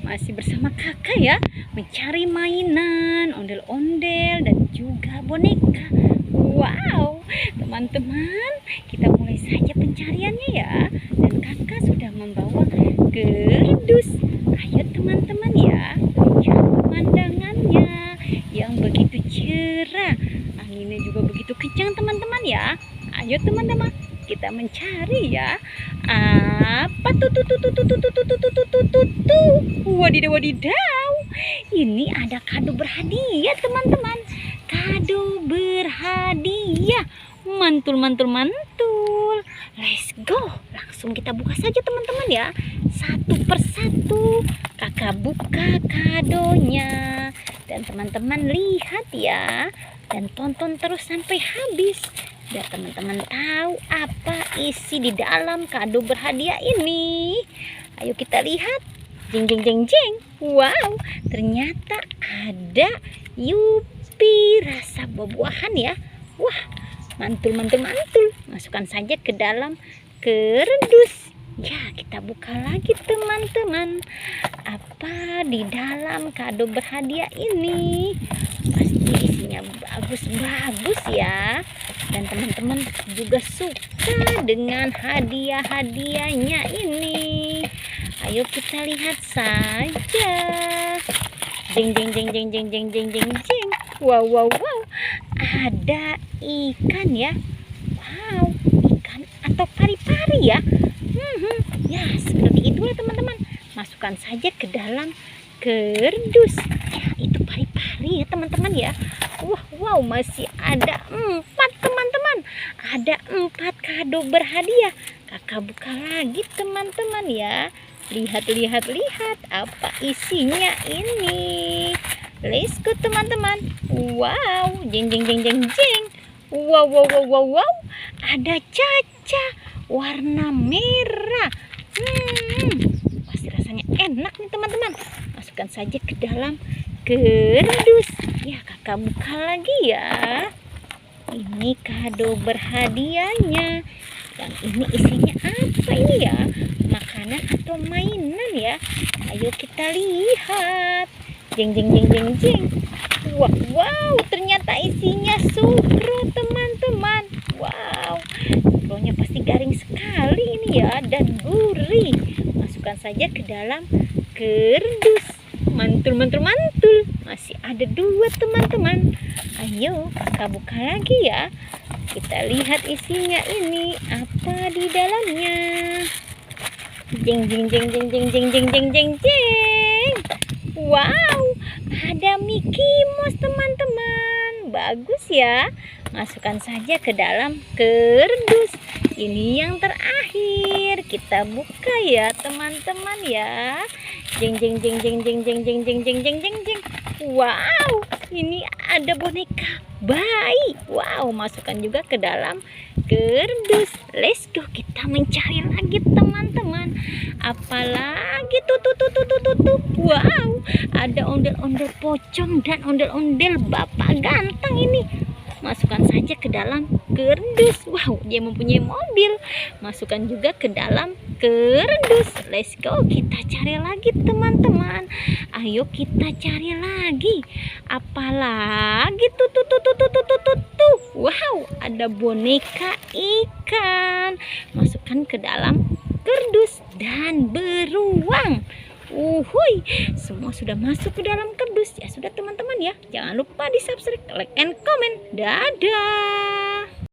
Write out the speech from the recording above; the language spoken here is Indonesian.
masih bersama kakak ya, mencari mainan, ondel-ondel dan juga boneka. Wow, teman-teman, kita mulai saja pencariannya ya. Dan kakak sudah membawa kerdus. Ayo teman-teman ya, lihat pemandangannya yang begitu cerah. Anginnya juga begitu kencang teman-teman ya. Ayo teman-teman, kita mencari ya. Apa tuh wadidaw, ini ada kado berhadiah teman-teman. Kado berhadiah, mantul. Let's go, langsung kita buka saja teman-teman ya, satu persatu. Kakak buka kadonya dan teman-teman lihat ya, dan tonton terus sampai habis biar teman-teman tahu apa isi di dalam kado berhadiah ini. Ayo kita lihat. Jeng. Wow, ternyata ada Yupi rasa buah-buahan ya. Wah, mantul. Masukkan saja ke dalam kerdus. Ya, kita buka lagi teman-teman. Apa di dalam kado berhadiah ini? Pasti isinya bagus ya. Dan teman-teman juga suka dengan hadiah-hadiahnya ini. Ayo kita lihat saja. Jeng. Wow. Ada ikan ya. Wow, ikan atau pari-pari ya. Ya, seperti itulah teman-teman. Masukkan saja ke dalam kerdus. Ya, itu pari-pari ya teman-teman ya. Wow, masih ada 4 teman-teman. Ada 4 kado berhadiah. Kakak buka lagi teman-teman ya. Lihat apa isinya ini. Let's go teman-teman. Wow, jeng. Wow. Ada caca warna merah. Pasti rasanya enak nih teman-teman. Masukkan saja ke dalam kerdus. Ya, kakak buka lagi ya. Ini kado berhadiahnya. Dan ini isinya apa ini ya? Makanan atau mainan ya? Ayo kita lihat. Jeng. Wow, ternyata isinya sukro teman-teman. Wow, sukronya pasti garing sekali ini ya, dan gurih. Masukkan saja ke dalam kerdus. Mantul. Masih ada 2 teman-teman. Ayo kakak buka lagi ya. Kita lihat isinya ini apa di dalamnya. Jeng. Wow, ada Mickey Mouse teman-teman. Bagus ya. Masukkan saja ke dalam kerdus. Ini yang terakhir. Kita buka ya teman-teman ya. Jeng. Wow, ini ada boneka bayi. Wow, masukkan juga ke dalam kerdus. Let's go, kita mencari lagi teman-teman. Apalagi tuh. Wow, ada ondel-ondel pocong dan ondel-ondel bapak ganteng ini. Masukkan saja ke dalam kerdus. Wow, dia mempunyai mobil. Masukkan juga ke dalam kerdus. Let's go, kita cari lagi teman-teman. Ayo kita cari lagi. Apalagi tuh. Wow, ada boneka ikan. Masukkan ke dalam kerdus dan beruang. Semua sudah masuk ke dalam kerdus. Ya sudah teman-teman ya. Jangan lupa di subscribe, like, and comment. Dadah.